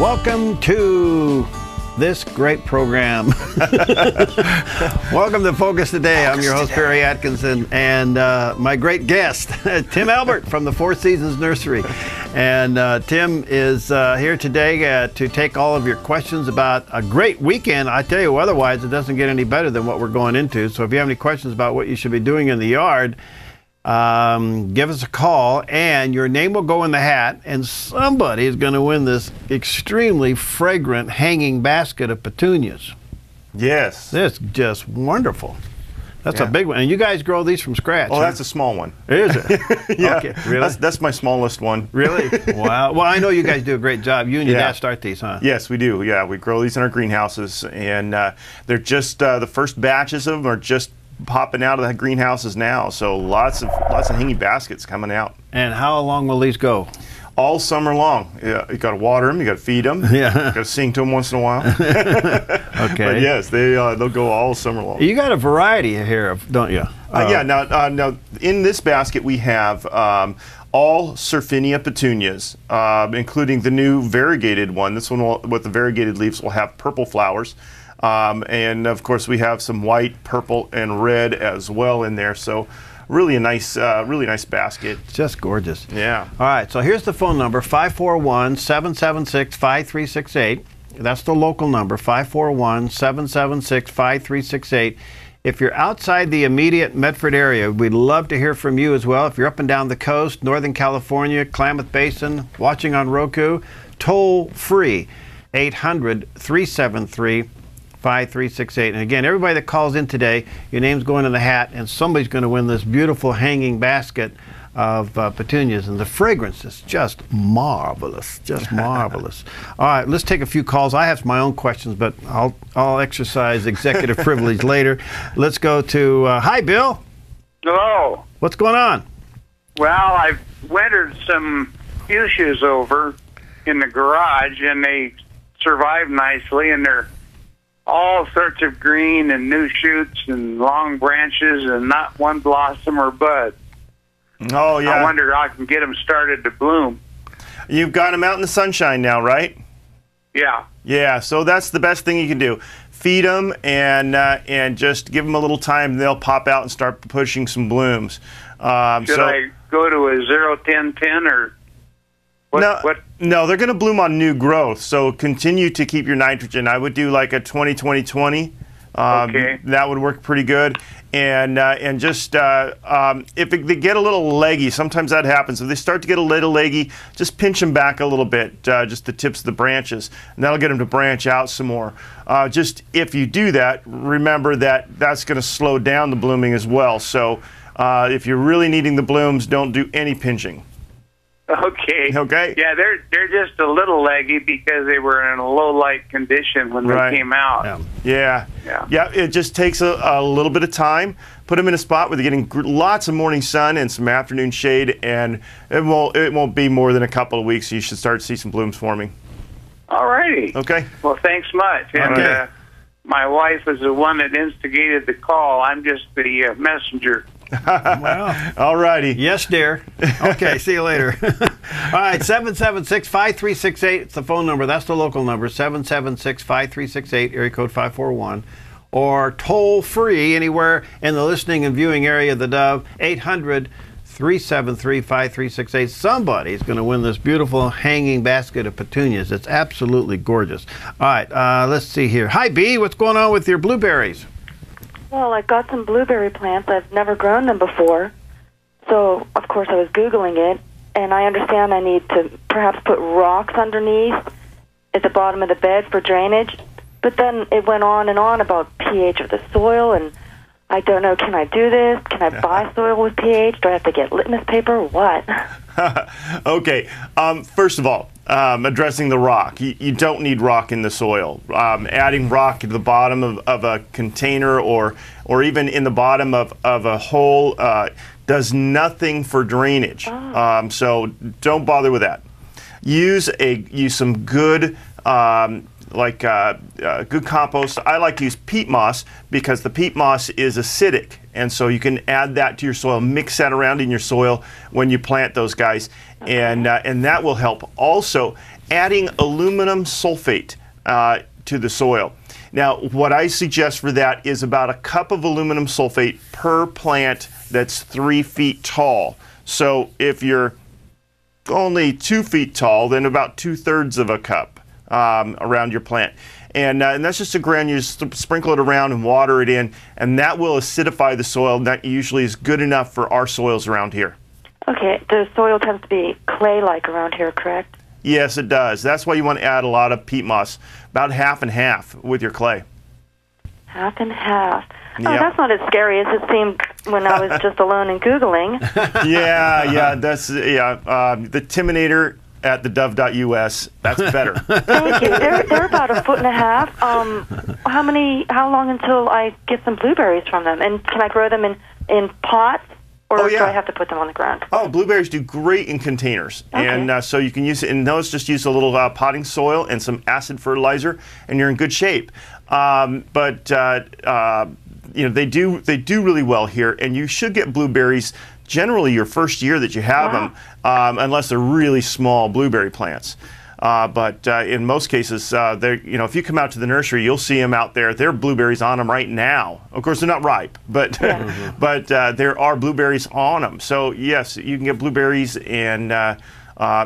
Welcome to this great program. Welcome to Focus Today. I'm your host, Barry Atkinson, and my great guest, Tim Elbert from the Four Seasons Nursery. And Tim is here today to take all of your questions about a great weekend. I tell you, otherwise it doesn't get any better than what we're going into. So if you have any questions about what you should be doing in the yard, give us a call and your name will go in the hat, and somebody is going to win this extremely fragrant hanging basket of petunias. Yes. This is just wonderful. That's a big one. And you guys grow these from scratch. Oh, huh? that's a small one. Is it? Yeah. Okay. Really? That's my smallest one. Really? Wow. Well, I know you guys do a great job. You and your dad start these, huh? Yes, we do. Yeah, we grow these in our greenhouses, and they're just the first batches of them are just popping out of the greenhouses now. So lots of hanging baskets coming out. And how long will these go? All summer long. Yeah, you got to water them, you got to feed them, Yeah. you got to sing to them once in a while. Okay. But yes, they'll go all summer long. You got a variety here, don't you? Yeah. Now in this basket we have all Surfinia petunias, including the new variegated one. This one with the variegated leaves will have purple flowers. And of course we have some white, purple, and red as well in there. So really nice basket. Just gorgeous. Yeah. All right, so here's the phone number, 541-776-5368. That's the local number, 541-776-5368. If you're outside the immediate Medford area, we'd love to hear from you as well. If you're up and down the coast, Northern California, Klamath Basin, watching on Roku, toll free, 800-373-5368. And again, everybody that calls in today, your name's going in the hat, and somebody's going to win this beautiful hanging basket of petunias. And the fragrance is just marvelous, just marvelous. All right, let's take a few calls. I have my own questions, but I'll exercise executive privilege later. Let's go to, hi, Bill. Hello. What's going on? Well, I've wintered some fuchsias over in the garage, and they survive nicely, and they're all sorts of green and new shoots and long branches and not one blossom or bud. Oh, yeah. I wonder how I can get them started to bloom. You've got them out in the sunshine now, right? Yeah. Yeah, so that's the best thing you can do. Feed them and just give them a little time, and they'll pop out and start pushing some blooms. Should I go to a 0-10-10 or what? No, they're going to bloom on new growth, so continue to keep your nitrogen. I would do like a 20-20-20. Okay. That would work pretty good. And just if they get a little leggy, sometimes that happens. If they start to get a little leggy, just pinch them back a little bit, just the tips of the branches, and that'll get them to branch out some more. Just if you do that, remember that that's going to slow down the blooming as well. So if you're really needing the blooms, don't do any pinching. Okay. Okay. Yeah, they're just a little leggy because they were in a low light condition when they came out. Yeah. It just takes a little bit of time. Put them in a spot where they're getting lots of morning sun and some afternoon shade, and it won't be more than a couple of weeks. You should start to see some blooms forming. All righty. Okay. Well, thanks much. And my wife is the one that instigated the call. I'm just the messenger. Well, all righty. Yes, dear. Okay, see you later. All right, 776-5368. It's the phone number. That's the local number, 776-5368, area code 541. Or toll free anywhere in the listening and viewing area of the Dove, 800-373-5368. Somebody's going to win this beautiful hanging basket of petunias. It's absolutely gorgeous. All right, let's see here. Hi, B. What's going on with your blueberries? Well, I've got some blueberry plants. I've never grown them before. So, of course, I was Googling it, and I understand I need to perhaps put rocks underneath at the bottom of the bed for drainage. But then it went on and on about pH of the soil, and I don't know, can I do this? Can I buy soil with pH? Do I have to get litmus paper or what? Okay, first of all, addressing the rock. You don't need rock in the soil. Adding rock at the bottom of a container or even in the bottom of a hole does nothing for drainage. Oh. So don't bother with that. Use some good good compost. I like to use peat moss because the peat moss is acidic, and so you can add that to your soil, mix that around in your soil when you plant those guys, and that will help. Also, adding aluminum sulfate to the soil. Now, what I suggest for that is about a cup of aluminum sulfate per plant that's 3 feet tall. So if you're only 2 feet tall, then about 2/3 of a cup around your plant. And that's just a granule. You just sprinkle it around and water it in, and that will acidify the soil. And that usually is good enough for our soils around here. Okay, the soil tends to be clay-like around here, correct? Yes, it does. That's why you want to add a lot of peat moss, about half and half with your clay. Half and half. Oh, Yep. that's not as scary as it seemed when I was just alone and Googling. Yeah, that's the Timinator at theDove.us. That's better. Thank you. They're about 1.5 feet. How long until I get some blueberries from them? And can I grow them in pots? Or do I have to put them on the ground? Oh, blueberries do great in containers. Okay. And so you can use it in those. Just use a little potting soil and some acid fertilizer, and you're in good shape. You know, they do really well here, and you should get blueberries generally your first year that you have them, unless they're really small blueberry plants. In most cases, you know, if you come out to the nursery, you'll see them out there. There are blueberries on them right now. Of course, they're not ripe, but there are blueberries on them. So yes, you can get blueberries, and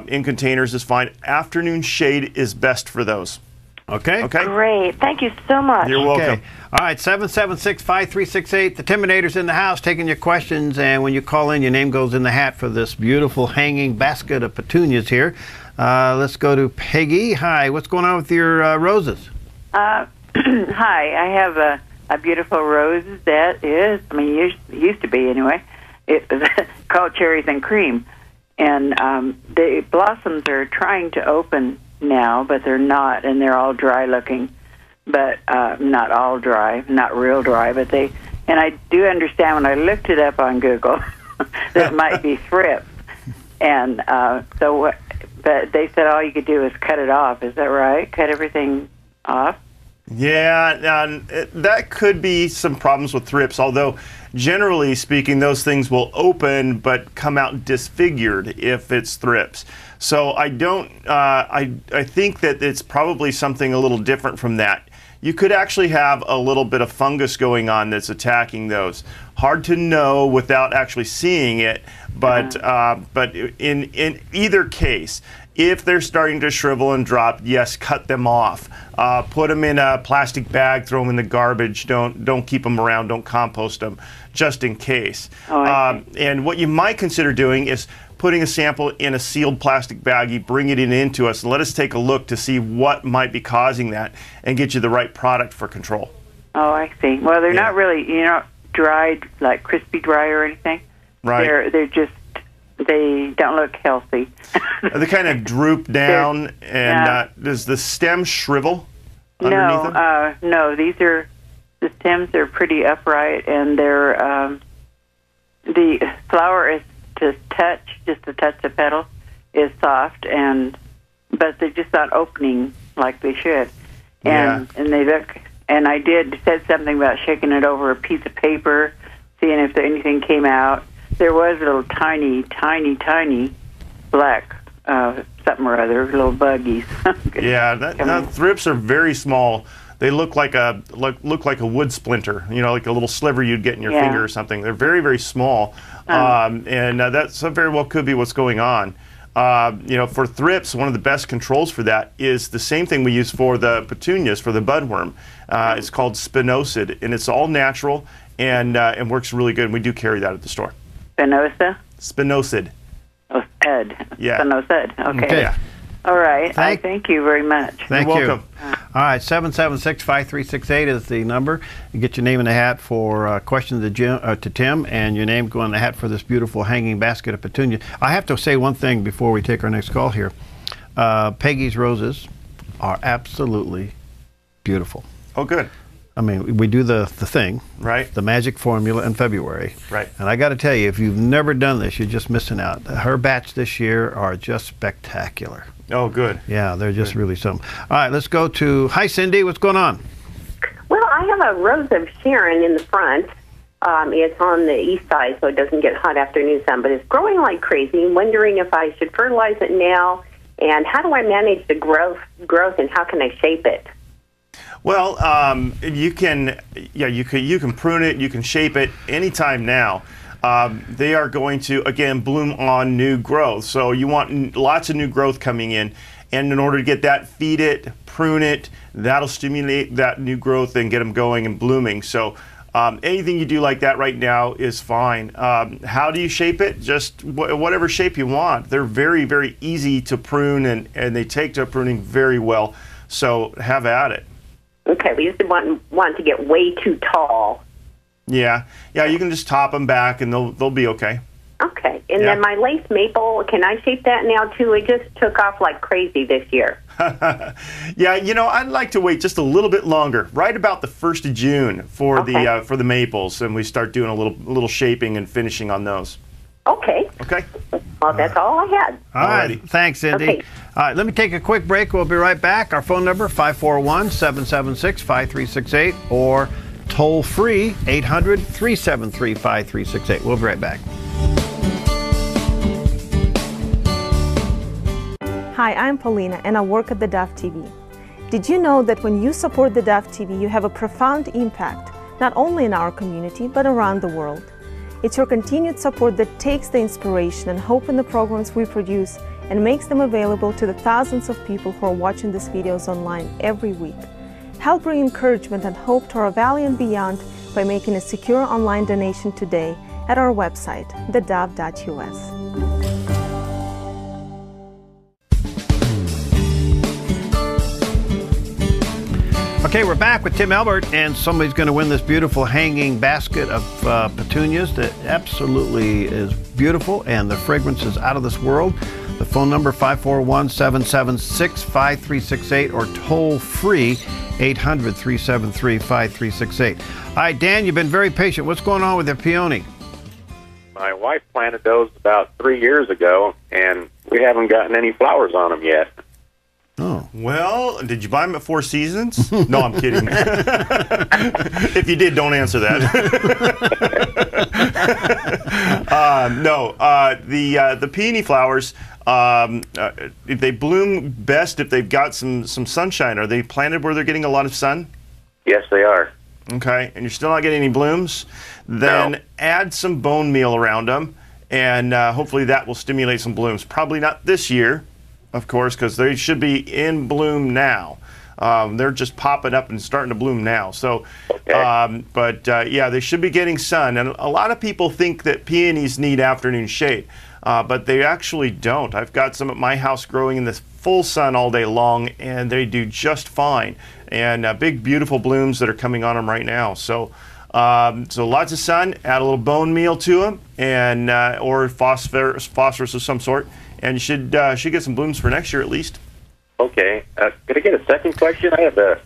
in containers is fine. Afternoon shade is best for those. Okay. Okay. Great. Thank you so much. You're welcome. Okay. All right, 776-5368. The Timinator's in the house taking your questions, and when you call in, your name goes in the hat for this beautiful hanging basket of petunias here. Let's go to Peggy. Hi, what's going on with your roses? Hi, I have a beautiful rose that is, it used to be anyway. It was called Cherries and Cream. And the blossoms are trying to open now, but they're not, and they're all dry looking. But not all dry, not real dry, but they, and I do understand when I looked it up on Google that it might be thrips. And but they said all you could do is cut it off. Is that right? Cut everything off? Yeah, that could be some problems with thrips, although generally speaking, those things will open but come out disfigured if it's thrips. So I don't, I think that it's probably something a little different from that. You could actually have a little bit of fungus going on that's attacking those. Hard to know without actually seeing it, but in either case, if they're starting to shrivel and drop, yes, cut them off. Put them in a plastic bag, throw them in the garbage. Don't keep them around. Don't compost them, just in case. And what you might consider doing is putting a sample in a sealed plastic baggie, bring it into us, and let us take a look to see what might be causing that and get you the right product for control. Oh, I see. Well, they're not really, dried, like crispy dry or anything. Right. They're just, they don't look healthy. They kind of droop down, and does the stem shrivel underneath them? No, the stems are pretty upright, and they're, the flower is just to touch the petal is soft, but they're just not opening like they should. And they look, and I said something about shaking it over a piece of paper, seeing if anything came out. There was little tiny black something or other, little buggies. Thrips are very small. They look like a wood splinter, like a little sliver you'd get in your finger or something. They're very, very small, and that very well could be what's going on. For thrips, one of the best controls for that is the same thing we use for the petunias, for the budworm. It's called spinosad, and it's all natural and works really good. And we do carry that at the store. Spinosa? Spinosad. Oh, Ed. Yeah. Spinosad. Okay. Yeah. All right. Thank you very much. Thank You're you. welcome. All right, 776-5368 is the number. You get your name in the hat for questions to Tim, and your name go in the hat for this beautiful hanging basket of petunias. I have to say one thing before we take our next call here. Peggy's roses are absolutely beautiful. Oh, good. I mean, we do the thing, right? The magic formula in February, right? And I got to tell you, if you've never done this, you're just missing out. Her batch this year are just spectacular. Oh, good. Yeah, they're just really something. All right, let's go to, hi Cindy, what's going on? Well, I have a rose of Sharon in the front. It's on the east side, so it doesn't get hot afternoon sun, but it's growing like crazy. I'm wondering if I should fertilize it now And how do I manage the growth, and how can I shape it? Well, you can prune it, you can shape it anytime now. They are going to, again, bloom on new growth. So you want lots of new growth coming in. And in order to get that, feed it, prune it. That'll stimulate that new growth and get them going and blooming. So anything you do like that right now is fine. How do you shape it? Just whatever shape you want. They're very, very easy to prune, and they take to pruning very well. So have at it. Okay, we used to want to get way too tall. Yeah, you can just top them back, and they'll be okay. Okay, and then my lace maple, can I shape that now too? It just took off like crazy this year. Yeah, I'd like to wait just a little bit longer, right about the 1st of June for the maples, and we start doing a little shaping and finishing on those. Okay. Okay. Well, that's all I had. All right. Thanks, Cindy. Okay. All right, let me take a quick break. We'll be right back. Our phone number, 541-776-5368, or toll free, 800-373-5368. We'll be right back. Hi, I'm Paulina, and I work at theDove TV. Did you know that when you support theDove TV, you have a profound impact, not only in our community, but around the world? It's your continued support that takes the inspiration and hope in the programs we produce and makes them available to the thousands of people who are watching these videos online every week. Help bring encouragement and hope to our valley and beyond by making a secure online donation today at our website, thedove.us. Okay, we're back with Tim Elbert, and somebody's going to win this beautiful hanging basket of petunias that absolutely is beautiful, and the fragrance is out of this world. The phone number, 541-776-5368, or toll free, 800-373-5368. All right, Dan, you've been very patient. What's going on with the peony? My wife planted those about 3 years ago, and we haven't gotten any flowers on them yet. Oh. Well, did you buy them at Four Seasons? No, I'm kidding. If you did, don't answer that. The peony flowers, they bloom best if they've got some sunshine. Are they planted where they're getting a lot of sun? Yes, they are. Okay, and you're still not getting any blooms? Then add some bone meal around them, and hopefully that will stimulate some blooms. Probably not this year, of course, because they should be in bloom now. They're just popping up and starting to bloom now. So, yeah, they should be getting sun. And a lot of people think that peonies need afternoon shade, but they actually don't. I've got some at my house growing in the full sun all day long, and they do just fine. And big, beautiful blooms that are coming on them right now. So, so lots of sun. Add a little bone meal to them, and or phosphorus of some sort. And you should get some blooms for next year at least. Okay. Could I get a second question? I have a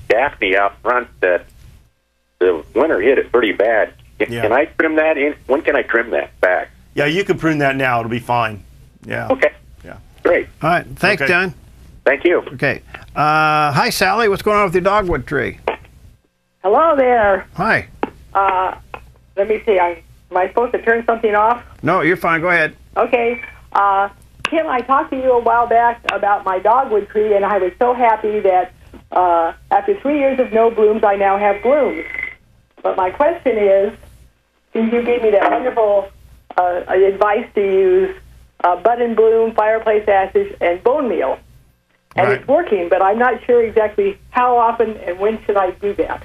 Daphne out front that the winter hit it pretty bad. Can I trim that in? When can I trim that back? Yeah, you can prune that now. It'll be fine. Yeah. Okay. Yeah. Great. All right. Thanks, John. Thank you. Okay. Hi, Sally. What's going on with your dogwood tree? Hello there. Hi. Let me see. Am I supposed to turn something off? No, you're fine. Go ahead. Okay. Tim, I talked to you a while back about my dogwood tree, and I was so happy that after 3 years of no blooms, I now have blooms. But my question is, since you gave me that wonderful advice to use bud and bloom, fireplace ashes, and bone meal, and it's working, but I'm not sure exactly how often and when should I do that.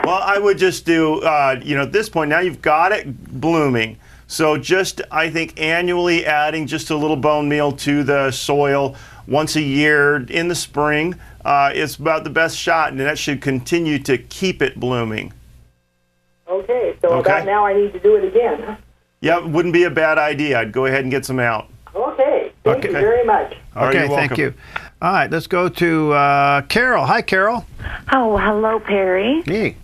Well, I would just do, at this point, now you've got it blooming. So just, I think, annually adding just a little bone meal to the soil once a year in the spring is about the best shot, and that should continue to keep it blooming. Okay, so about now I need to do it again, huh? Yeah, it wouldn't be a bad idea. I'd go ahead and get some out. Okay, thank you very much. Okay, thank you. All right, let's go to Carol. Hi, Carol. Oh, hello, Perry. Hey.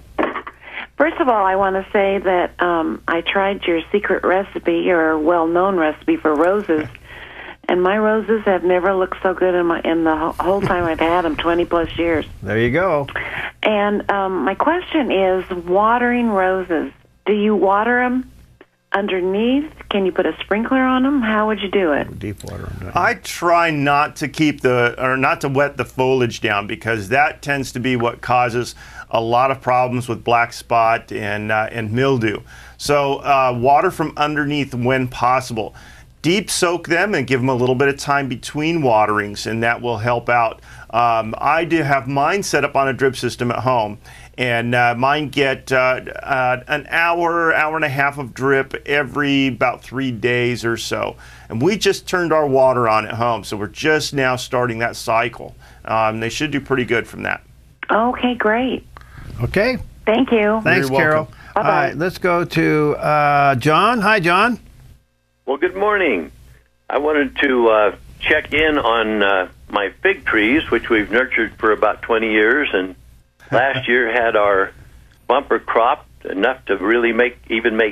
First of all, I want to say that I tried your secret recipe, your well-known recipe for roses, and my roses have never looked so good in the whole time I've had them, 20-plus years. There you go. And my question is, watering roses. Do you water them underneath? Can you put a sprinkler on them? How would you do it? Deep water. I try not to not to wet the foliage down, because that tends to be what causes a lot of problems with black spot and mildew. So water from underneath when possible. Deep soak them and give them a little bit of time between waterings, and that will help out. I do have mine set up on a drip system at home, and mine get an hour and a half of drip every about 3 days or so. And we just turned our water on at home, so we're just now starting that cycle. They should do pretty good from that. Okay, great. Okay. Thank you. Thanks, Carol. Bye-bye. All right, let's go to John. Hi, John. Well, good morning. I wanted to check in on my fig trees, which we've nurtured for about 20 years, and last year had our bumper crop enough to really make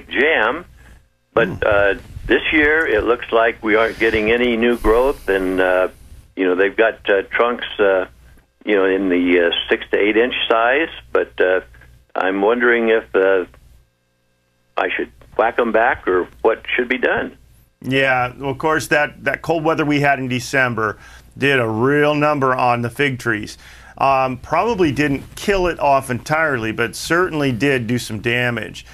jam. But this year it looks like we aren't getting any new growth, and they've got trunks in the 6 to 8 inch size. But I'm wondering if I should whack them back or what should be done. Yeah, well, of course, that cold weather we had in December did a real number on the fig trees. Probably didn't kill it off entirely, but certainly did do some damage.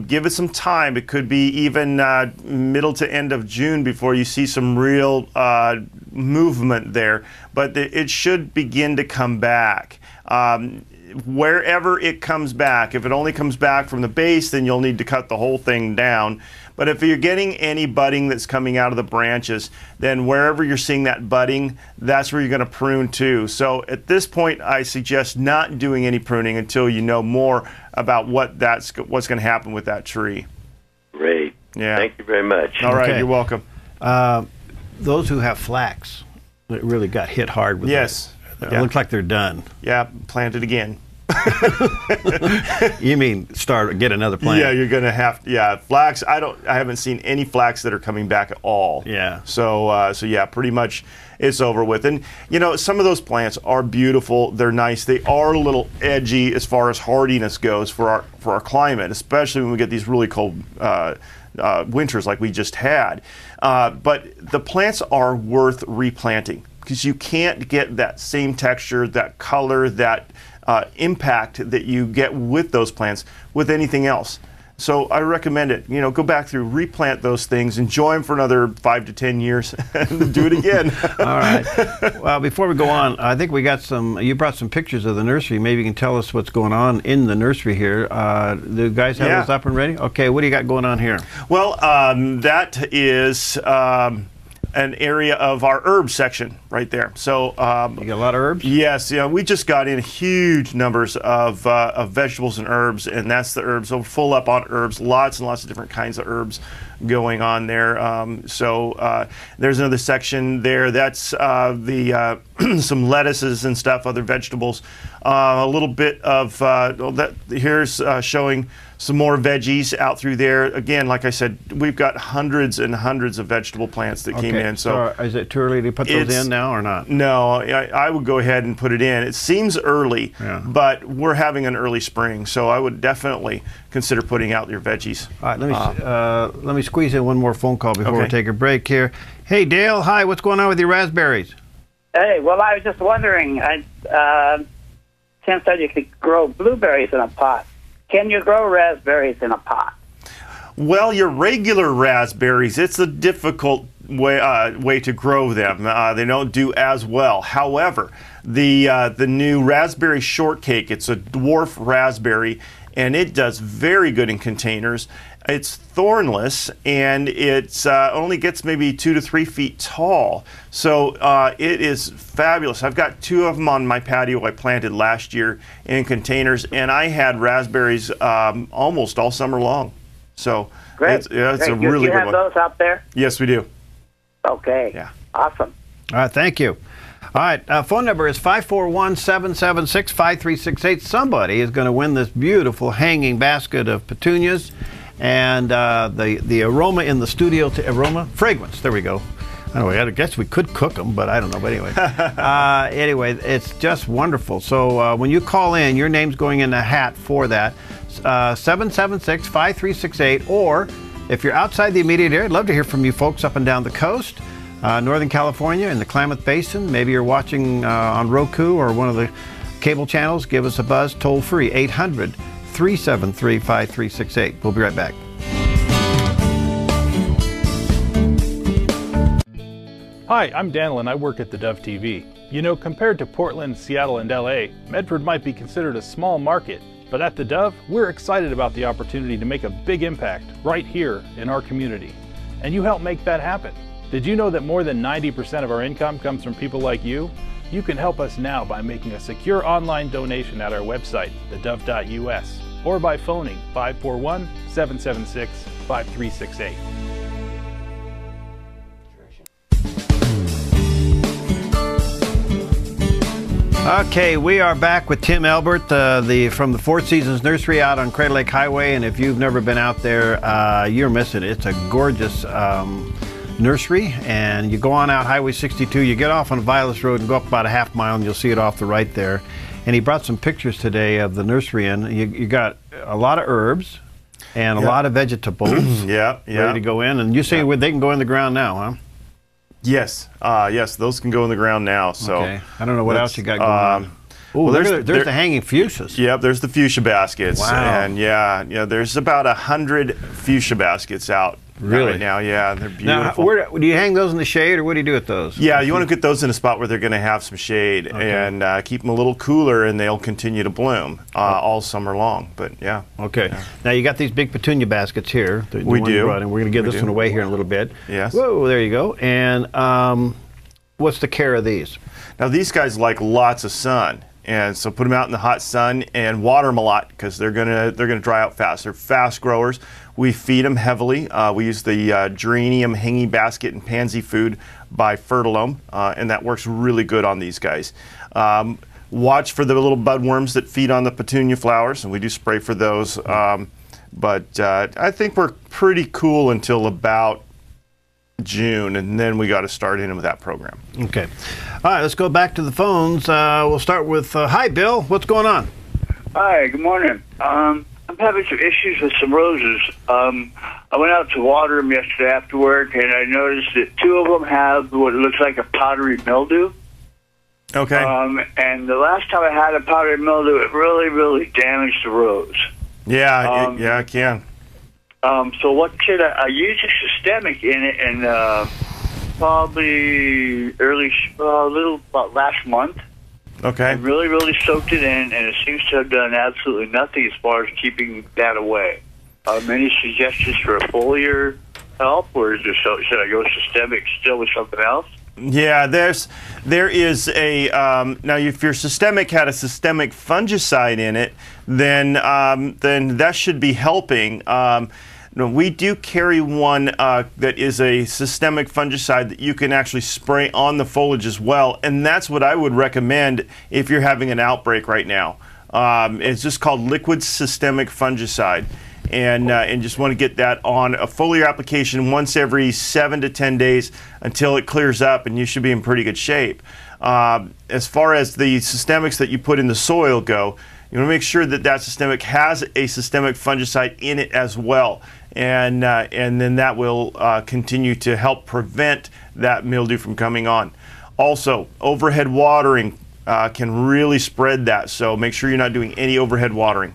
Give it some time. It could be even middle to end of June before you see some real movement there. But it should begin to come back. Wherever it comes back, if it only comes back from the base, then you'll need to cut the whole thing down. But if you're getting any budding that's coming out of the branches, then wherever you're seeing that budding, that's where you're going to prune too. So at this point, I suggest not doing any pruning until you know more about what's going to happen with that tree. Great. Yeah. Thank you very much. All right, you're welcome. Those who have flax, it really got hit hard with Yes. It looks like they're done. Yeah, plant it again. You mean get another plant? Yeah, you're gonna have flax. I haven't seen any flax that are coming back at all. Yeah. So yeah, pretty much it's over with. And some of those plants are beautiful. They're nice. They are a little edgy as far as hardiness goes for our climate, especially when we get these really cold winters like we just had. But the plants are worth replanting, because you can't get that same texture, that color, that impact that you get with those plants with anything else. So I recommend it. Go back through, replant those things, enjoy them for another 5 to 10 years, and do it again. All right. Well, before we go on, I think we got you brought some pictures of the nursery. Maybe you can tell us what's going on in the nursery here. Do you guys have those up and ready? Okay, what do you got going on here? Well, that is an area of our herbs section right there. So you got a lot of herbs? Yes, we just got in huge numbers of vegetables and herbs, and that's the herbs. So we're full up on herbs, lots and lots of different kinds of herbs going on there. There's another section there. That's some lettuces and stuff, other vegetables. A little bit of here's showing some more veggies out through there. Again, like I said, we've got hundreds and hundreds of vegetable plants that came in. So is it too early to put those in now or not? No, I would go ahead and put it in. It seems early, but we're having an early spring, so I would definitely consider putting out your veggies. All right, let me squeeze in one more phone call before we take a break here. Hey, Dale. Hi. What's going on with your raspberries? Hey, well, I was just wondering. Tim said you could grow blueberries in a pot. Can you grow raspberries in a pot? Well, your regular raspberries, it's a difficult way to grow them. They don't do as well. However, the new raspberry shortcake, it's a dwarf raspberry, and it does very good in containers. It's thornless, and it's only gets maybe 2 to 3 feet tall. So it is fabulous. I've got 2 of them on my patio I planted last year in containers, and I had raspberries almost all summer long. So great. It's a really good one. Do you have those out there? Yes, we do. Okay. Yeah. Awesome. All right, thank you. All right, phone number is 541-776-5368. Somebody is going to win this beautiful hanging basket of petunias. And the aroma in the studio, fragrance, there we go. Anyway, I guess we could cook them, but I don't know. But anyway, anyway, it's just wonderful. So when you call in, your name's going in a hat for that. 776-5368, or If you're outside the immediate area, I'd love to hear from you folks up and down the coast, Northern California, in the Klamath Basin. Maybe you're watching on Roku or one of the cable channels. Give us a buzz, toll free, 800-373-5368. We'll be right back. Hi, I'm Daniel and I work at theDove TV. You know, compared to Portland, Seattle, and LA, Medford might be considered a small market, but at theDove, we're excited about the opportunity to make a big impact right here in our community. And you help make that happen. Did you know that more than 90% of our income comes from people like you? You can help us now by making a secure online donation at our website, thedove.us, or by phoning 541-776-5368. Okay, we are back with Tim Elbert from the Four Seasons Nursery out on Crater Lake Highway, and if you've never been out there, you're missing it. It's a gorgeous nursery, and you go on out Highway 62, you get off on Vilas Road and go up about a half mile, and you'll see it off the right there. And he brought some pictures today of the nursery, and you got a lot of herbs and a lot of vegetables ready to go in. And you say they can go in the ground now, huh? Yes, yes, those can go in the ground now. So okay. I don't know what else you got going on. Oh, there's the hanging fuchsias. Yep, there's the fuchsia baskets. Wow. And there's about 100 fuchsia baskets out right now. Yeah, they're beautiful. Now, do you hang those in the shade, or what do you do with those? Yeah, you want to get those in a spot where they're going to have some shade and keep them a little cooler, and they'll continue to bloom all summer long. But yeah. Okay. Yeah. Now you got these big petunia baskets here. We do. And we're going to give this one away here in a little bit. Yes. Whoa, there you go. And what's the care of these? Now these guys like lots of sun. And so put them out in the hot sun and water them a lot because they're gonna dry out fast. They're fast growers. We feed them heavily. We use the geranium hanging basket and pansy food by Fertilome, and that works really good on these guys. Watch for the little budworms that feed on the petunia flowers, and we do spray for those. But I think we're pretty cool until about June, and then we got to start in with that program. Okay. All right, let's go back to the phones. We'll start with, hi, Bill. What's going on? Hi, good morning. I'm having some issues with some roses. I went out to water them yesterday after work, and I noticed that two of them have what looks like a powdery mildew. Okay. And the last time I had a powdery mildew, it really, really damaged the rose. Yeah, I can. So what should I use a systemic in it, and probably about last month. Okay. I really, really soaked it in, and it seems to have done absolutely nothing as far as keeping that away. Any suggestions for a foliar help, or should I go systemic still with something else? Yeah, there is a now if your systemic had a systemic fungicide in it, then that should be helping. No, we do carry one that is a systemic fungicide that you can actually spray on the foliage as well, and that's what I would recommend if you're having an outbreak right now. It's just called liquid systemic fungicide, and just want to get that on a foliar application once every 7 to 10 days until it clears up, and you should be in pretty good shape. As far as the systemics that you put in the soil go, you want to make sure that that systemic has a systemic fungicide in it as well. And then that will continue to help prevent that mildew from coming on. Also, overhead watering can really spread that, so make sure you're not doing any overhead watering.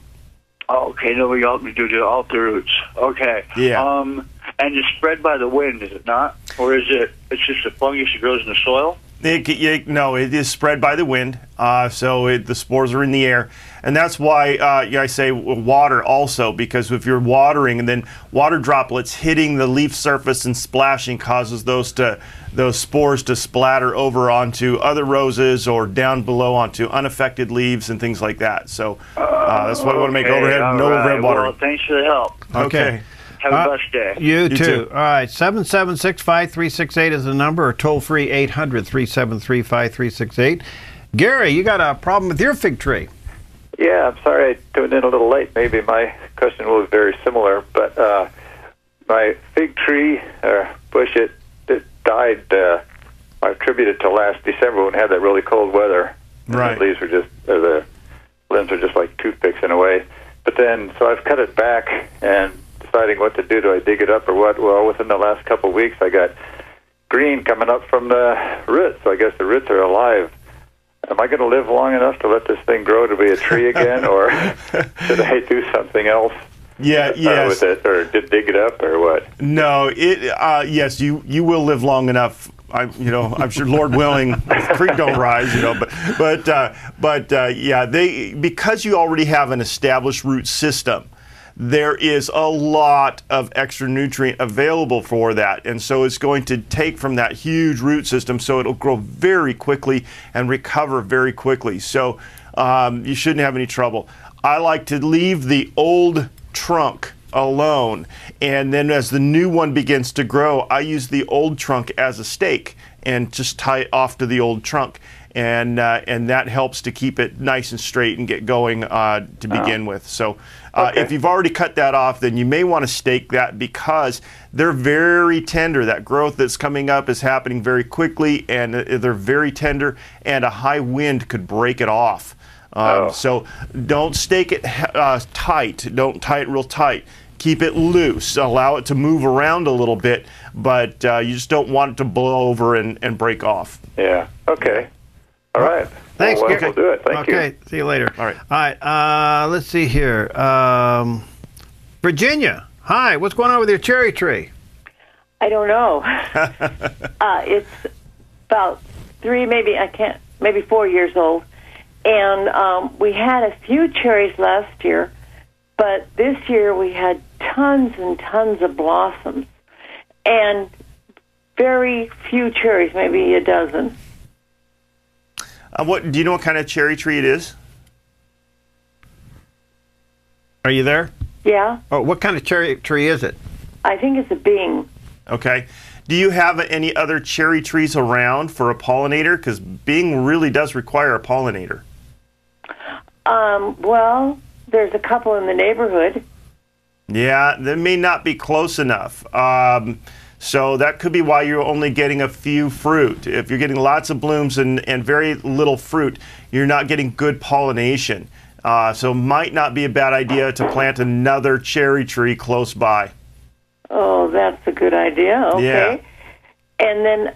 Oh, okay, no, we all do the all the roots. Okay. Yeah. And it's spread by the wind, is it not? Or is it's just a fungus that grows in the soil? No, it is spread by the wind, so the spores are in the air. And that's why I say water also, because if you're watering and then water droplets hitting the leaf surface and splashing causes those spores to splatter over onto other roses or down below onto unaffected leaves and things like that. So that's why we want to make overhead, no overhead watering. Well, thanks for the help. Okay. Have a blessed day. You too. All right, 776-5368 is the number, or toll free 800-373-5368. Gary, you got a problem with your fig tree. Yeah, I'm sorry I tuned in a little late. Maybe my question will be very similar, but my fig tree bush, it died. I attributed it to last December when we had that really cold weather. Right. The leaves were the limbs are just like toothpicks in a way. But then, so I've cut it back and deciding what to do. Do I dig it up or what? Well, within the last couple of weeks, I got green coming up from the roots. So I guess the roots are alive. Am I going to live long enough to let this thing grow to be a tree again, or should I do something else? Yes. With it, or dig it up, or what? No, yes, you will live long enough. I'm sure, Lord willing, if the creek don't rise, because you already have an established root system, there is a lot of extra nutrient available for that, and so it's going to take from that huge root system, so it'll grow very quickly and recover very quickly. So you shouldn't have any trouble. I like to leave the old trunk alone, and then as the new one begins to grow, I use the old trunk as a stake and just tie it off to the old trunk, and that helps to keep it nice and straight and get going to begin with. So if you've already cut that off, then you may want to stake that, because they're very tender. That growth that's coming up is happening very quickly, and they're very tender, and a high wind could break it off. So don't stake it tight. Don't tie it real tight. Keep it loose. Allow it to move around a little bit, but you just don't want it to blow over and break off. Yeah. Okay. All right. Thanks. Well, we'll do it. Thank you. Okay. See you later. All right. All right. Let's see here. Virginia. Hi. What's going on with your cherry tree? I don't know. It's about maybe 4 years old. And we had a few cherries last year, but this year we had tons and tons of blossoms and very few cherries, maybe a dozen. Do you know what kind of cherry tree it is? Are you there? Yeah. Oh, what kind of cherry tree is it? I think it's a Bing. Okay. Do you have any other cherry trees around for a pollinator? Because Bing really does require a pollinator. Well, there's a couple in the neighborhood. Yeah, they may not be close enough. So that could be why you're only getting a few fruit. If you're getting lots of blooms and very little fruit, you're not getting good pollination. So it might not be a bad idea to plant another cherry tree close by. Oh, that's a good idea. Okay. Yeah. And then,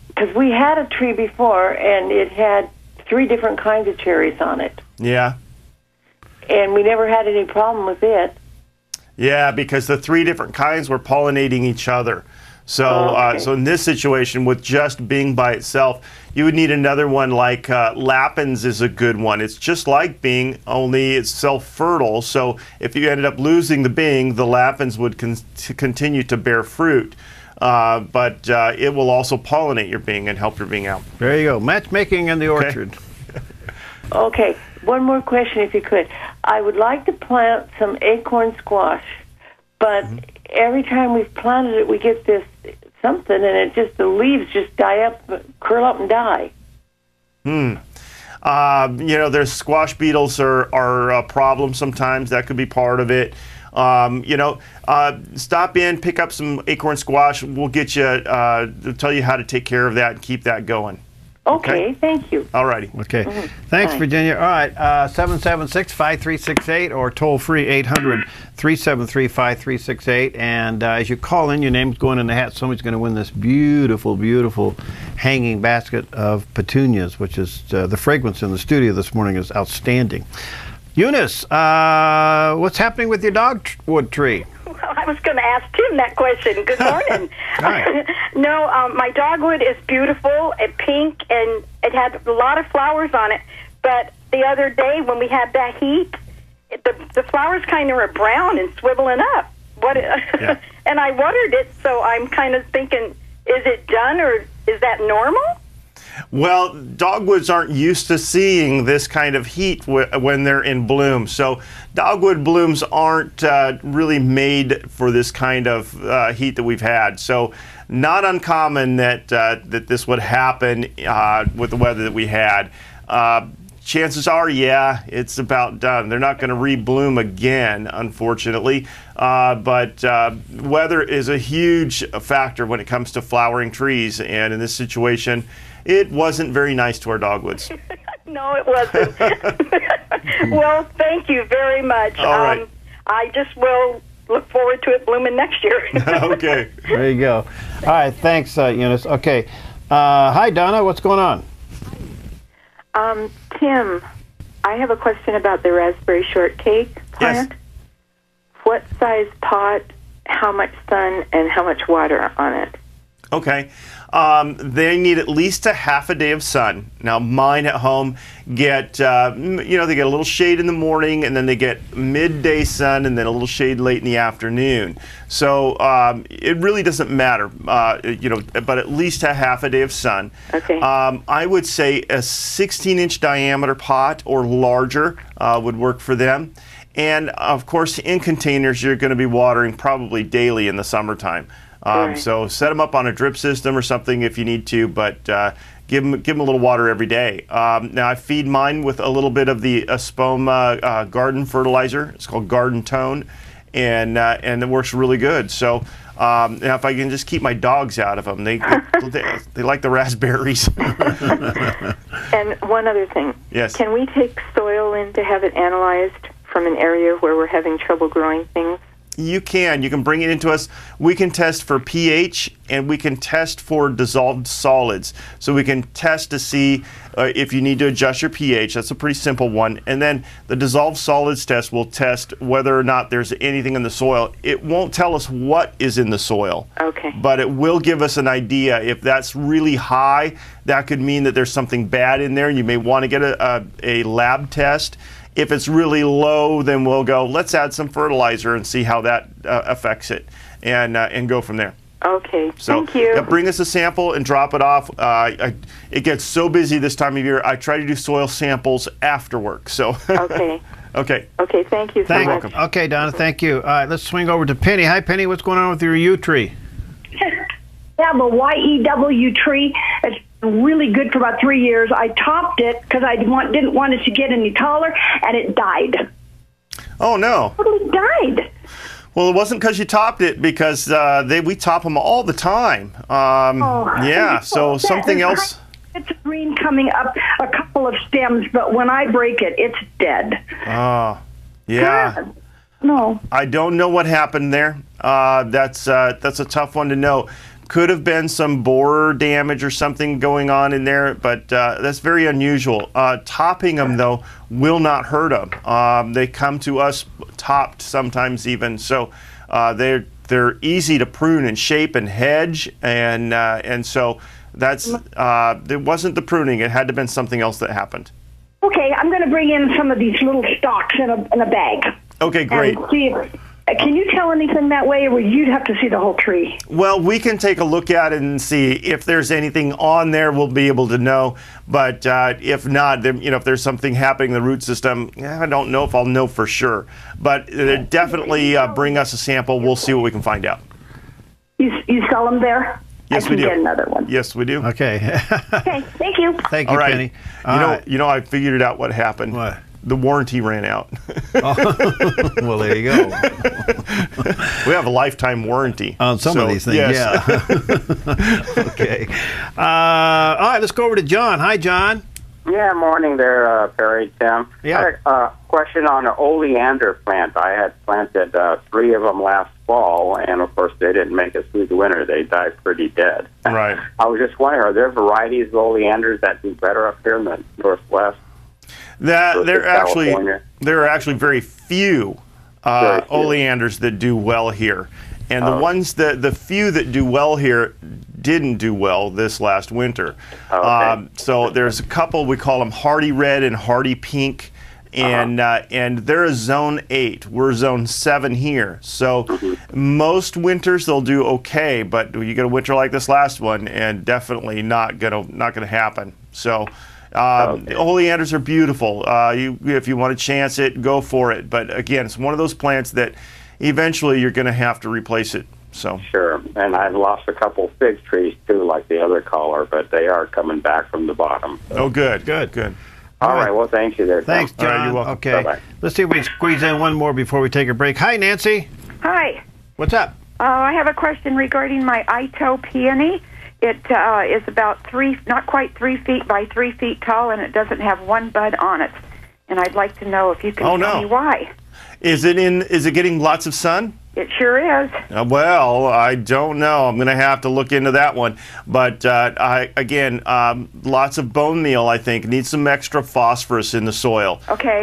because we had a tree before, and it had 3 different kinds of cherries on it. Yeah. And we never had any problem with it. Yeah, because the 3 different kinds were pollinating each other. So, so in this situation, with just Bing by itself, you would need another one like Lapins is a good one. It's just like Bing, only it's self-fertile. So if you ended up losing the Bing, the Lapins would continue to bear fruit. But it will also pollinate your Bing and help your Bing out. There you go. Matchmaking in the orchard. Okay. One more question, if you could. I would like to plant some acorn squash, but every time we've planted it, we get this something, and the leaves just die up, curl up, and die. There's squash beetles are a problem sometimes. That could be part of it. Stop in, pick up some acorn squash. We'll get you, tell you how to take care of that and keep that going. Okay, thank you. All righty. Okay. Thanks, Bye. Virginia. All right, 776-5368 or toll-free 800-373-5368. And as you call in, your name's going in the hat. Somebody's going to win this beautiful, beautiful hanging basket of petunias, which is the fragrance in the studio this morning is outstanding. Eunice, what's happening with your dogwood tree? Well, I was going to ask Tim that question. Good morning. No, my dogwood is beautiful and pink, and it had a lot of flowers on it. But the other day when we had that heat, the flowers kind of were brown and swiveling up. Yeah. And I watered it, so I'm kind of thinking, is it done or is that normal? Well, dogwoods aren't used to seeing this kind of heat when they're in bloom. So dogwood blooms aren't really made for this kind of heat that we've had. So not uncommon that this would happen with the weather that we had. Chances are, yeah, it's about done. They're not going to re-bloom again, unfortunately. But weather is a huge factor when it comes to flowering trees. And in this situation, it wasn't very nice to our dogwoods. No, it wasn't. Well, thank you very much. All right. I just will look forward to it blooming next year. Okay. There you go. All right, thanks, Eunice. Okay. Hi, Donna. What's going on? Tim, I have a question about the raspberry shortcake plant. Yes. What size pot, how much sun, and how much water on it? Okay. They need at least a half a day of sun. Now, mine at home get, they get a little shade in the morning, and then they get midday sun, and then a little shade late in the afternoon. So it really doesn't matter, but at least a half a day of sun. Okay. I would say a 16-inch diameter pot or larger would work for them. And, of course, in containers, you're going to be watering probably daily in the summertime. Right. So set them up on a drip system or something if you need to, but give them a little water every day. Now I feed mine with a little bit of the Espoma garden fertilizer. It's called Garden Tone, and it works really good. So now if I can just keep my dogs out of them, they like the raspberries. And one other thing. Yes. Can we take soil in to have it analyzed from an area where we're having trouble growing things? You can bring it into us. We can test for pH, and we can test for dissolved solids. So we can test to see if you need to adjust your pH. That's a pretty simple one. And then the dissolved solids test will test whether or not there's anything in the soil. It won't tell us what is in the soil. Okay. But it will give us an idea. If that's really high, that could mean that there's something bad in there. You may want to get a lab test. If it's really low, then we'll go, let's add some fertilizer and see how that affects it, and go from there. Okay, So, thank you. Bring us a sample and drop it off. It gets so busy this time of year, I try to do soil samples after work. So. Okay. Okay. Okay, thank you so much. Okay, Donna, thank you. All right, let's swing over to Penny. Hi, Penny. What's going on with your yew tree? I have a YEW tree. It's really good for about 3 years. I topped it because I didn't want it to get any taller, and it died. Oh, no. It died. Well, it wasn't because you topped it, because we top them all the time. Yeah, so something else. It's green coming up a couple of stems, but when I break it, it's dead. Oh, yeah. God. No. I don't know what happened there. That's a tough one to know. Could have been some borer damage or something going on in there, but that's very unusual. Topping them, though, will not hurt them. They come to us topped sometimes even, so they're easy to prune and shape and hedge, and so that's it wasn't the pruning. It had to have been something else that happened. Okay, I'm going to bring in some of these little stalks in a bag. Okay, great. And see can you tell anything that way, or you'd have to see the whole tree? Well, we can take a look at it and see if there's anything on there. We'll be able to know. But if not, then, if there's something happening in the root system, I don't know if I'll know for sure. But definitely bring us a sample. We'll see what we can find out. You sell them there? Yes, I we can do. get another one. Yes, we do. Okay. Okay, thank you. Thank you, All right. Penny. I figured it out what happened. What? The warranty ran out. Well, there you go. We have a lifetime warranty on some of these things. Yes. Yeah. Okay. All right, let's go over to John. Hi, John. Yeah, morning there, Perry, Tim. Yeah. I had a question on an oleander plant. I had planted 3 of them last fall, and of course they didn't make it through the winter. They died pretty dead. Right. I was just wondering, are there varieties of oleanders that do better up here in the Northwest? There are actually very few oleanders that do well here, and the ones the few that do well here didn't do well this last winter. So there's a couple, we call them Hardy Red and Hardy Pink, and they're a zone 8. We're zone 7 here. So most winters they'll do okay, but you get a winter like this last one, and definitely not gonna happen. So. Oleanders are beautiful. If you want to chance it, go for it. But again, it's one of those plants that eventually you're going to have to replace it. So sure. And I've lost a couple fig trees too, like the other caller, but they are coming back from the bottom. So. Oh, good. All right. Well, thank you there. Thanks, John. All right, you're welcome. Okay. Bye-bye. Let's see if we can squeeze in one more before we take a break. Hi, Nancy. Hi. What's up? I have a question regarding my Ito peony. It is about not quite 3 feet by 3 feet tall, and it doesn't have one bud on it. And I'd like to know if you can tell me why. Is it getting lots of sun? It sure is. Well, I don't know. I'm going to have to look into that one. But again, lots of bone meal, I think. Needs some extra phosphorus in the soil. Okay.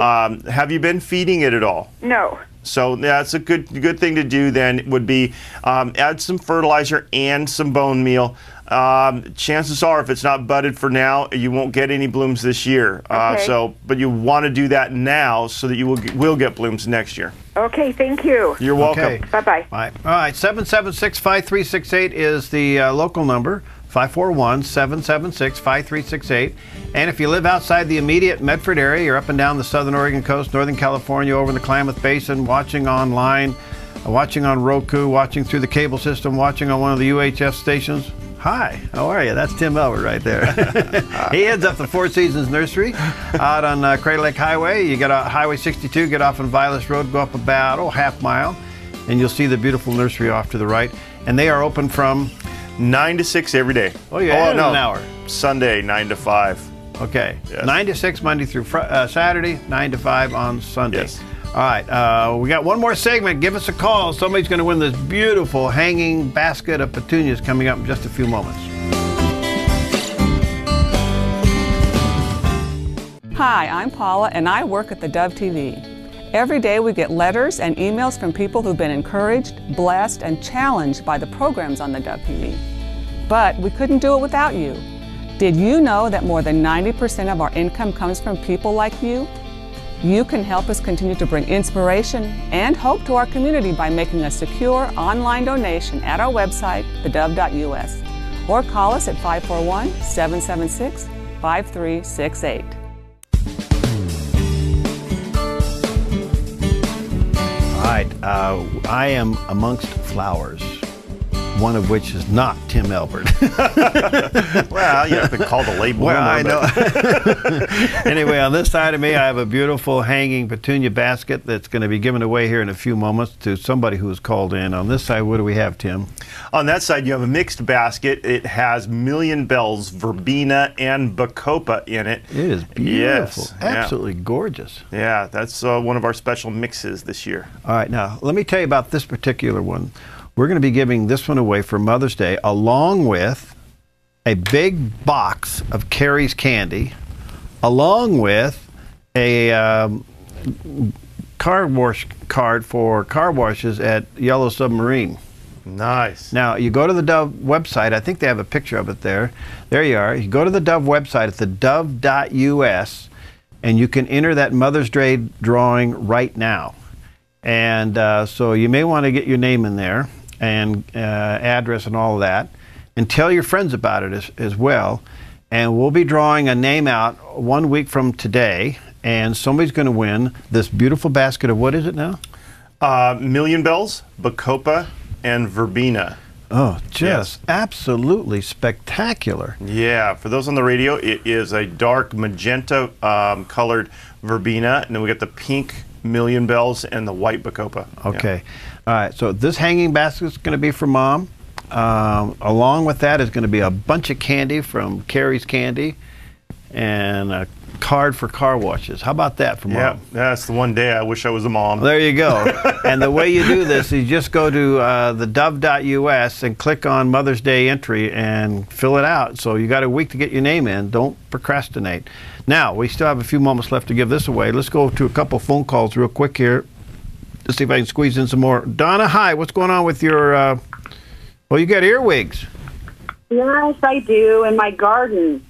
Have you been feeding it at all? No. So that's a good thing to do then would be add some fertilizer and some bone meal. Chances are, if it's not budded for now, you won't get any blooms this year. Okay. But you want to do that now so that you will get blooms next year. Okay, thank you. You're welcome. Okay. Bye-bye. All right, 776-5368 is the local number, 541-776-5368. And if you live outside the immediate Medford area, you're up and down the southern Oregon coast, Northern California, over in the Klamath Basin, watching online, watching on Roku, watching through the cable system, watching on one of the UHF stations. Hi, how are you? That's Tim Elbert right there. He heads up the Four Seasons Nursery out on Crater Lake Highway. You get on Highway 62, get off on Vilas Road, go up about half mile, and you'll see the beautiful nursery off to the right. And they are open from 9 to 6 every day. Oh, yeah, no, an hour. Sunday 9 to 5. Okay, Yes. 9 to 6 Monday through Saturday, 9 to 5 on Sunday. Yes. All right, we got one more segment. Give us a call. Somebody's going to win this beautiful hanging basket of petunias coming up in just a few moments. Hi, I'm Paula, and I work at theDove TV. Every day we get letters and emails from people who've been encouraged, blessed, and challenged by the programs on theDove TV. But we couldn't do it without you. Did you know that more than 90% of our income comes from people like you? You can help us continue to bring inspiration and hope to our community by making a secure online donation at our website, thedove.us, or call us at 541-776-5368. All right, I am amongst flowers, one of which is not Tim Elbert. Well, you have to call the label. Well, I know. Anyway, on this side of me, I have a beautiful hanging petunia basket that's going to be given away here in a few moments to somebody who has called in. On this side, what do we have, Tim? On that side, you have a mixed basket. It has Million Bells, Verbena, and Bacopa in it. It is beautiful. Yes, Absolutely gorgeous. Yeah, that's one of our special mixes this year. All right, now, let me tell you about this particular one. We're going to be giving this one away for Mother's Day, along with a big box of Carrie's candy, along with a car wash card for car washes at Yellow Submarine. Nice. Now, you go to the Dove website. I think they have a picture of it there. There you are. You go to the Dove website at theDove.us, and you can enter that Mother's Day drawing right now. And so you may want to get your name in there and address and all of that, and tell your friends about it as well. And we'll be drawing a name out 1 week from today, and somebody's going to win this beautiful basket of, what is it now? Million Bells, Bacopa, and Verbena. Oh, just absolutely spectacular. Yeah, for those on the radio, it is a dark magenta colored Verbena, and then we got the pink Million Bells and the white Bacopa. Okay. All right, so this hanging basket is going to be for Mom. Along with that is going to be a bunch of candy from Carrie's Candy and a card for car washes. How about that for Mom? Yeah, that's the one day I wish I was a mom. There you go. And the way you do this is just go to thedove.us and click on Mother's Day entry and fill it out. So you got a week to get your name in. Don't procrastinate. Now, we still have a few moments left to give this away. Let's go to a couple phone calls real quick here to see if I can squeeze in some more. Donna, hi. What's going on with your, well, you got earwigs. Yes, I do, in my garden.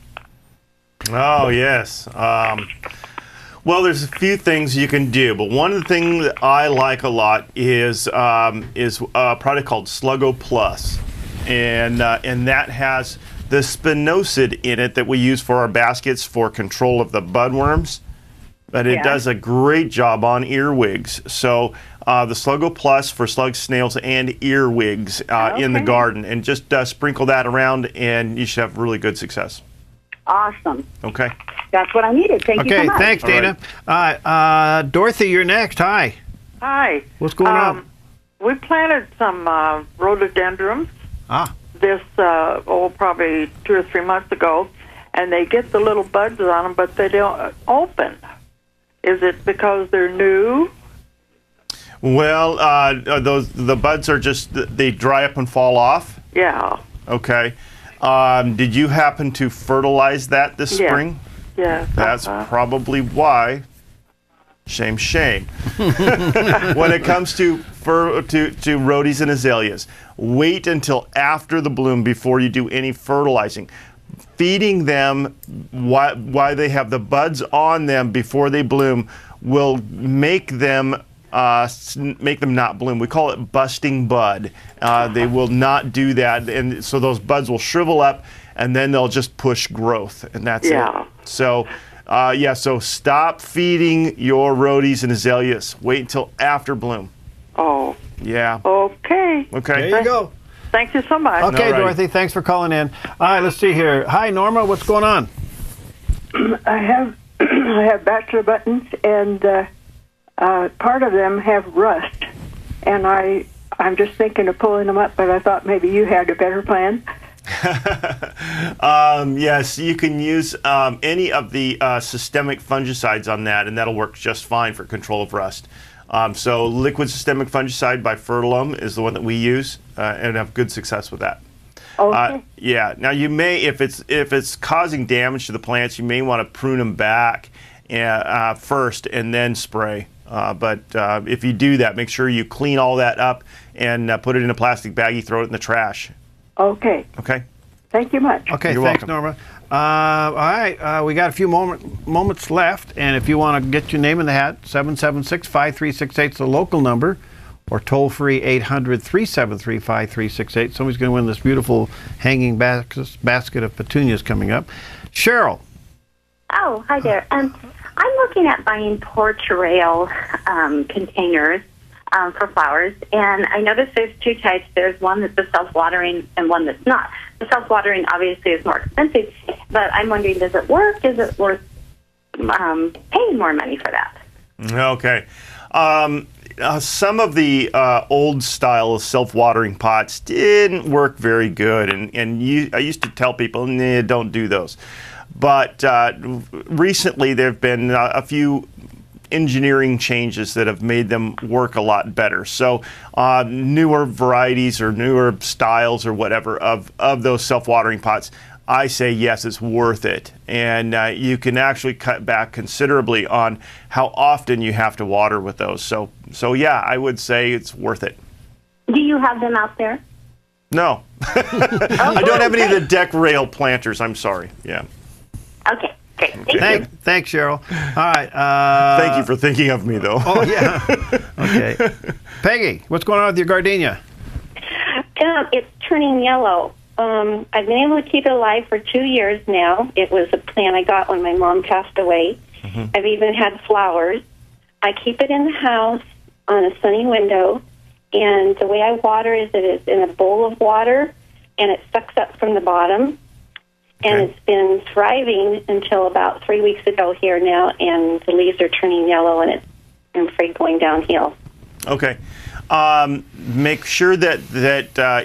Oh, yes. Well, there's a few things you can do, but one of the things that I like a lot is a product called Sluggo Plus, and that has the spinosad in it that we use for our baskets for control of the budworms. But it does a great job on earwigs. So the Sluggo Plus for slugs, snails, and earwigs in the garden, and just sprinkle that around, and you should have really good success. Awesome. Okay. That's what I needed. Thank you so much. Okay, thanks, Dana. All right, Dorothy, you're next. Hi. Hi. What's going on? We planted some rhododendrons this, probably 2 or 3 months ago, and they get the little buds on them, but they don't open. Is it because they're new? Well, the buds are just, they dry up and fall off? Yeah. Okay. Did you happen to fertilize that this spring? Yeah. That's probably why. Shame, shame. When it comes to rhodies and azaleas, wait until after the bloom before you do any fertilizing. Feeding them while they have the buds on them before they bloom will make them not bloom. We call it busting bud. They will not do that, and so those buds will shrivel up, and then they'll just push growth, and that's it. So, so stop feeding your rhodies and azaleas. Wait until after bloom. Oh. Yeah. Okay. Okay. There you go. Thank you so much. Okay, Dorothy, thanks for calling in. All right, let's see here. Hi, Norma. What's going on? I have bachelor buttons, and part of them have rust, and I'm just thinking of pulling them up, but I thought maybe you had a better plan. Yes, you can use any of the systemic fungicides on that, and that'll work just fine for control of rust. So liquid systemic fungicide by Fertilome is the one that we use, and have good success with that. Okay. Yeah. Now you may, if it's causing damage to the plants, you may want to prune them back first and then spray. But if you do that, make sure you clean all that up and put it in a plastic baggie, throw it in the trash. Okay. Okay. Thank you much. Okay, You're thanks, welcome. Norma. All right, we got a few moments left, and if you want to get your name in the hat, 776-5368 is the local number, or toll-free 800-373-5368. Somebody's going to win this beautiful hanging basket of petunias coming up. Cheryl. Oh, hi there. I'm looking at buying porch rail containers for flowers, and I noticed there's two types. There's one that's a self-watering and one that's not. The self-watering obviously is more expensive, but I'm wondering, does it work? Is it worth paying more money for that? Okay. Some of the old style self-watering pots didn't work very good, and I used to tell people, nah, don't do those. But recently there have been a few engineering changes that have made them work a lot better. So newer varieties or newer styles or whatever of those self-watering pots, I say yes, it's worth it. And you can actually cut back considerably on how often you have to water with those. So yeah, I would say it's worth it. Do you have them out there? No. I don't have any of the deck rail planters, I'm sorry. Yeah. Okay. Great. Thanks, Cheryl. All right. Thank you for thinking of me, though. Oh, yeah. Okay. Peggy, what's going on with your gardenia? It's turning yellow. I've been able to keep it alive for 2 years now. It was a plant I got when my mom passed away. Mm-hmm. I've even had flowers. I keep it in the house on a sunny window, and the way I water is that it's in a bowl of water, and it sucks up from the bottom. And it's been thriving until about 3 weeks ago here now, and the leaves are turning yellow, and I'm afraid going downhill. Okay. Make sure that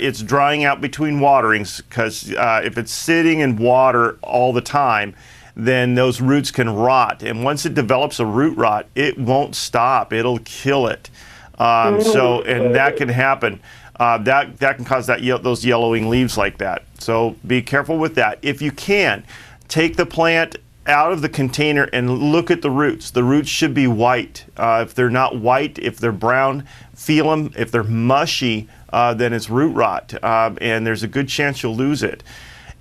it's drying out between waterings, because if it's sitting in water all the time, then those roots can rot. And once it develops a root rot, it won't stop. It'll kill it. And that can happen. That can cause those yellowing leaves like that. So be careful with that. If you can, take the plant out of the container and look at the roots. The roots should be white. If they're not white, if they're brown, feel them. If they're mushy, then it's root rot, and there's a good chance you'll lose it.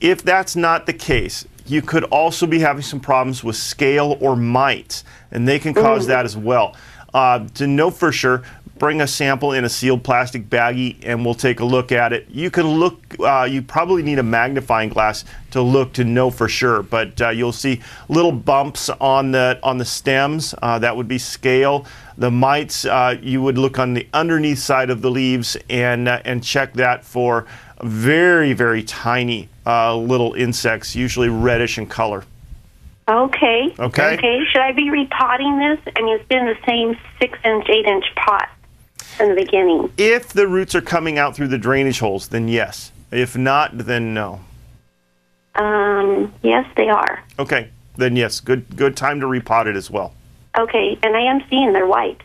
If that's not the case, you could also be having some problems with scale or mites, and they can cause that as well. To know for sure, bring a sample in a sealed plastic baggie and we'll take a look at it. You can look, you probably need a magnifying glass to look to know for sure, but you'll see little bumps on the stems. That would be scale. The mites, you would look on the underneath side of the leaves and check that for very, very tiny little insects, usually reddish in color. Okay. Okay. Should I be repotting this? I mean, it's been the same 6-inch, 8-inch pot from the beginning. If the roots are coming out through the drainage holes, then yes. If not, then no. Yes, they are. Okay. Then yes. Good time to repot it as well. Okay, and I am seeing they're white.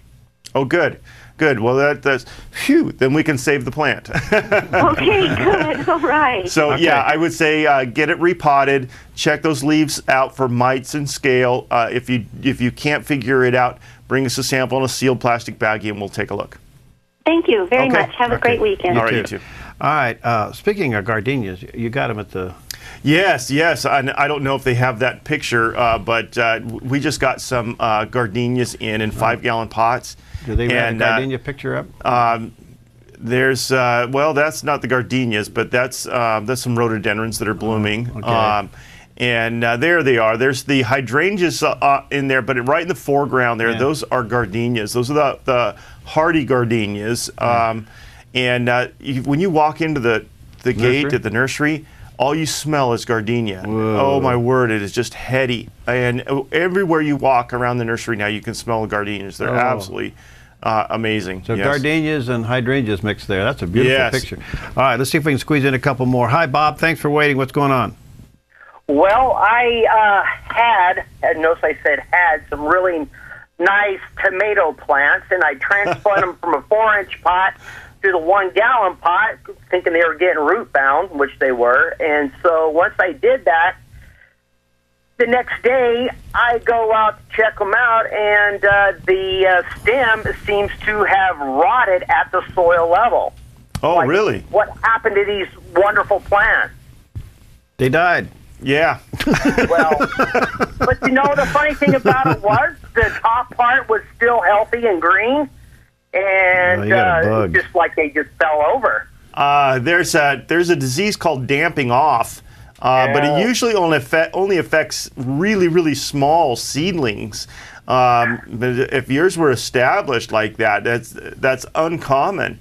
Oh, good. Good. Well, that's phew. Then we can save the plant. Okay, good. All right. So yeah, I would say get it repotted. Check those leaves out for mites and scale. If you can't figure it out, bring us a sample in a sealed plastic baggie, and we'll take a look. Thank you very much. Have a great weekend. All right, you too. All right. Speaking of gardenias, you got them at the. Yes. I don't know if they have that picture, but we just got some gardenias in 5-gallon pots. Do they have a gardenia picture up? There's well, that's not the gardenias, but that's some rhododendrons that are blooming. Okay. And there they are. There's the hydrangeas in there, but right in the foreground there, those are gardenias. Those are the hardy gardenias. When you walk into the gate at the nursery, all you smell is gardenia. Whoa. Oh my word, it is just heady. And everywhere you walk around the nursery now, you can smell the gardenias. They're absolutely amazing. So gardenias and hydrangeas mixed there. That's a beautiful picture. All right, let's see if we can squeeze in a couple more. Hi, Bob. Thanks for waiting. What's going on? Well, I notice I said had some really nice tomato plants, and I transplanted them from a 4-inch pot to the 1-gallon pot, thinking they were getting root bound, which they were. And so once I did that, the next day I go out to check them out, and the stem seems to have rotted at the soil level. Oh, really? What happened to these wonderful plants? They died. Yeah. Well, but you know, the funny thing about it was the top part was still healthy and green, and just like they just fell over. There's a disease called damping off, but it usually only affects really, really small seedlings. But if yours were established like that, that's uncommon.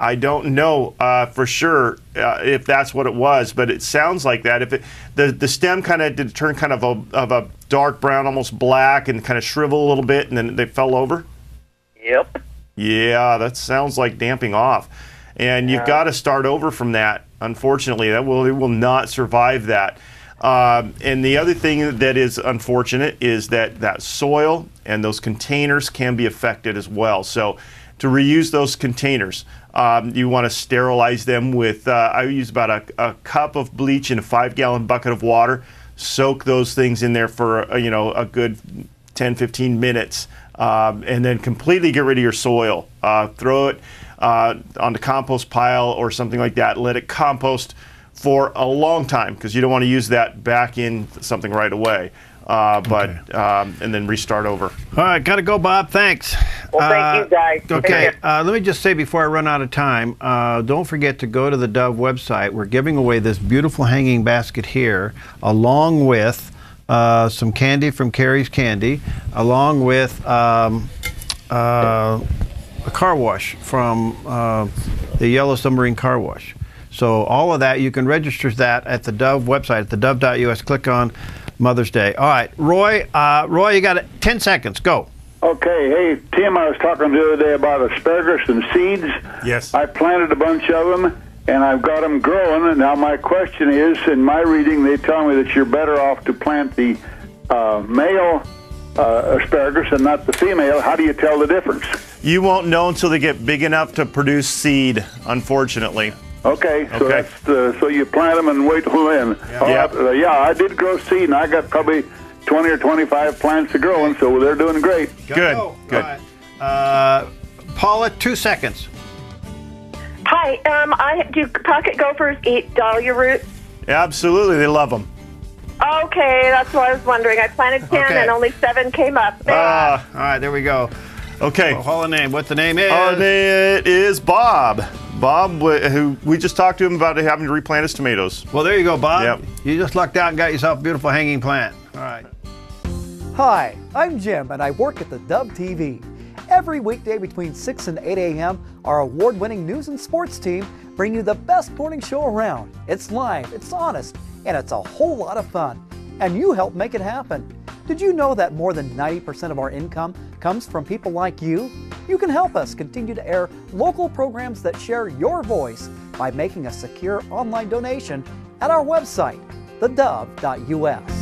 I don't know for sure if that's what it was, but it sounds like that. If the stem kind of did turn kind of a dark brown, almost black, and kind of shrivel a little bit, and then they fell over. Yep. Yeah, that sounds like damping off, and you've got to start over from that. Unfortunately, it will not survive that. And the other thing that is unfortunate is that soil and those containers can be affected as well. So to reuse those containers, you want to sterilize them with, I use about a cup of bleach in a 5-gallon bucket of water, soak those things in there for, a good 10-15 minutes, and then completely get rid of your soil. Throw it on the compost pile or something like that. Let it compost for a long time, because you don't want to use that back in something right away. And then restart over. All right, got to go, Bob. Thanks. Well, thank you, guys. Okay, let me just say before I run out of time, don't forget to go to the Dove website. We're giving away this beautiful hanging basket here, along with some candy from Carrie's Candy, along with a car wash from the Yellow Submarine Car Wash. So all of that, you can register that at the Dove website, at thedove.us. Click on Mother's Day. All right, Roy, you got 10 seconds. Go. Okay. Hey, Tim, I was talking the other day about asparagus and seeds. Yes. I planted a bunch of them, and I've got them growing. And now my question is, in my reading, they tell me that you're better off to plant the male asparagus and not the female. How do you tell the difference? You won't know until they get big enough to produce seed, unfortunately. Okay, so that's so you plant them and wait till then. Yeah. I did grow seed, and I got probably 20 or 25 plants to growing, so they're doing great. Good. All right. Paula, 2 seconds. Hi, do pocket gophers eat dahlia roots? Absolutely, they love them. Okay, that's what I was wondering. I planted 10 and only 7 came up. All right, there we go. Okay. Call the name. What the name is? It is Bob. Bob, who we just talked to him about having to replant his tomatoes. Well, there you go, Bob. Yep. You just lucked out and got yourself a beautiful hanging plant. All right. Hi, I'm Jim, and I work at the Dove TV. Every weekday between 6 and 8 a.m., our award-winning news and sports team bring you the best morning show around. It's live, it's honest, and it's a whole lot of fun. And you help make it happen. Did you know that more than 90% of our income comes from people like you? You can help us continue to air local programs that share your voice by making a secure online donation at our website, thedove.us.